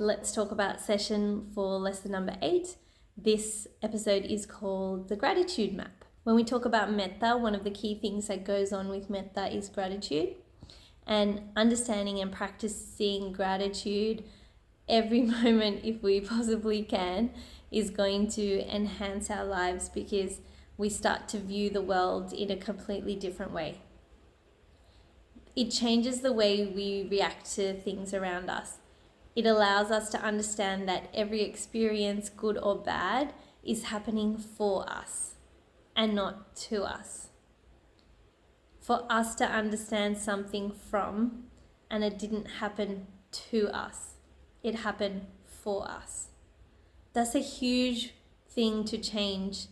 Let's Talk About session for lesson number 8. This episode is called the Gratitude Map. When we talk about Metta, one of the key things that goes on with Metta is gratitude, and understanding and practicing gratitude every moment, if we possibly can, is going to enhance our lives because we start to view the world in a completely different way. It changes the way we react to things around us. It allows us to understand that every experience, good or bad, is happening for us and not to us. For us to understand something from, and it didn't happen to us. It happened for us. That's a huge thing to change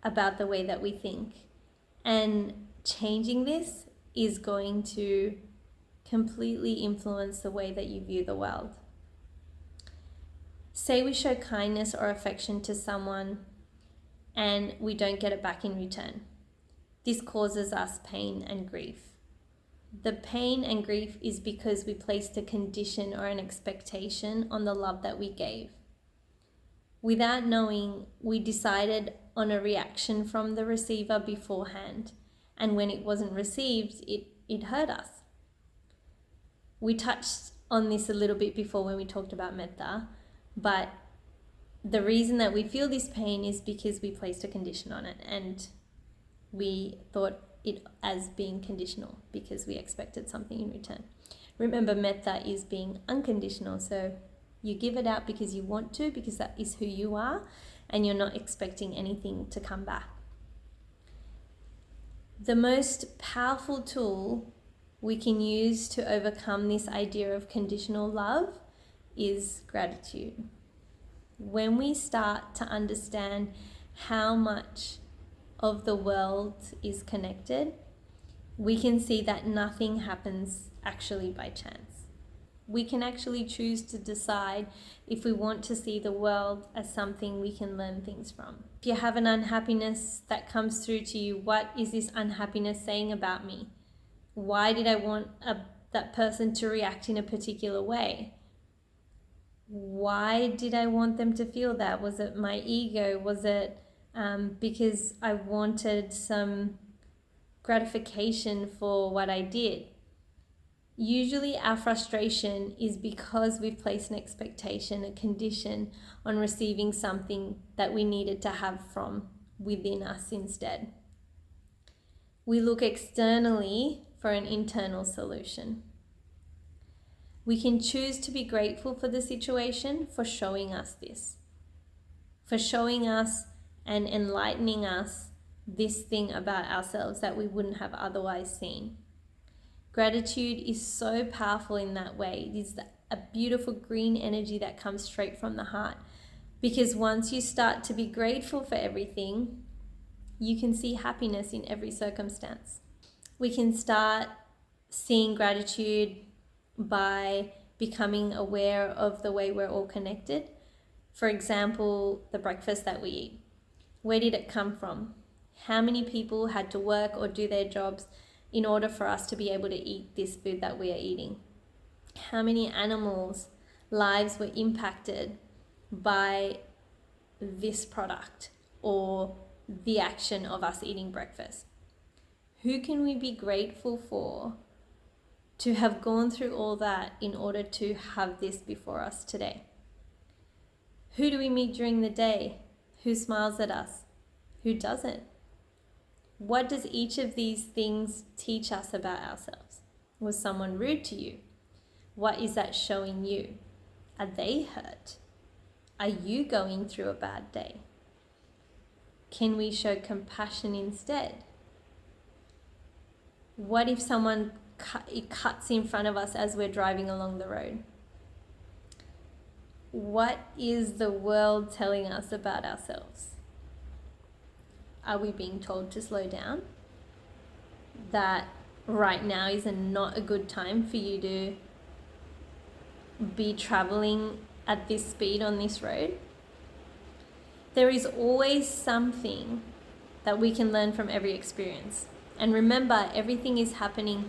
about the way that we think. And changing this is going to completely influence the way that you view the world. Say we show kindness or affection to someone and we don't get it back in return. This causes us pain and grief. The pain and grief is because we placed a condition or an expectation on the love that we gave. Without knowing, we decided on a reaction from the receiver beforehand, and when it wasn't received, it hurt us. We touched on this a little bit before when we talked about Metta, but the reason that we feel this pain is because we placed a condition on it, and we thought it as being conditional because we expected something in return. Remember, Metta is being unconditional, so you give it out because you want to, because that is who you are, and you're not expecting anything to come back. The most powerful tool we can use to overcome this idea of conditional love is gratitude. When we start to understand how much of the world is connected, we can see that nothing happens actually by chance. We can actually choose to decide if we want to see the world as something we can learn things from. If you have an unhappiness that comes through to you, what is this unhappiness saying about me? Why did I want that person to react in a particular way? Why did I want them to feel that? Was it my ego? Was it because I wanted some gratification for what I did? Usually our frustration is because we've placed an expectation, a condition on receiving something that we needed to have from within us instead. We look externally for an internal solution. We can choose to be grateful for the situation for showing us this, for showing us and enlightening us this thing about ourselves that we wouldn't have otherwise seen. Gratitude is so powerful in that way. It is a beautiful green energy that comes straight from the heart, because once you start to be grateful for everything, you can see happiness in every circumstance. We can start seeing gratitude by becoming aware of the way we're all connected. For example, the breakfast that we eat. Where did it come from? How many people had to work or do their jobs in order for us to be able to eat this food that we are eating? How many animals' lives were impacted by this product or the action of us eating breakfast? Who can we be grateful for to have gone through all that in order to have this before us today? Who do we meet during the day? Who smiles at us? Who doesn't? What does each of these things teach us about ourselves? Was someone rude to you? What is that showing you? Are they hurt? Are you going through a bad day? Can we show compassion instead? What if someone cuts in front of us as we're driving along the road? What is the world telling us about ourselves? Are we being told to slow down? That right now is not a good time for you to be traveling at this speed on this road? There is always something that we can learn from every experience. And remember, everything is happening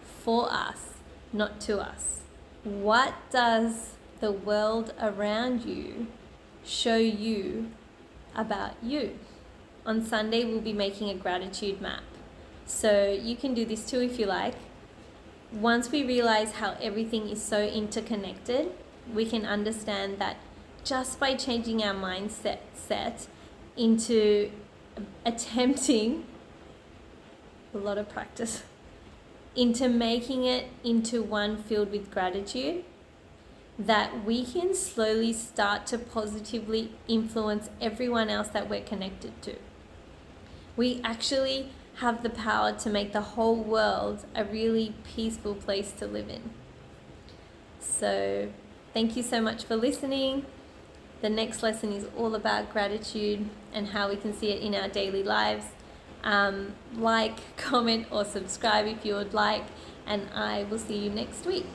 for us, not to us. What does the world around you show you about you. On Sunday, we'll be making a gratitude map. So you can do this too if you like. Once we realize how everything is so interconnected, we can understand that just by changing our mindset into attempting, a lot of practice, into making it into one filled with gratitude, that we can slowly start to positively influence everyone else that we're connected to. We actually have the power to make the whole world a really peaceful place to live in. So thank you so much for listening. The next lesson is all about gratitude and how we can see it in our daily lives. Like, comment, or subscribe if you would like, and I will see you next week.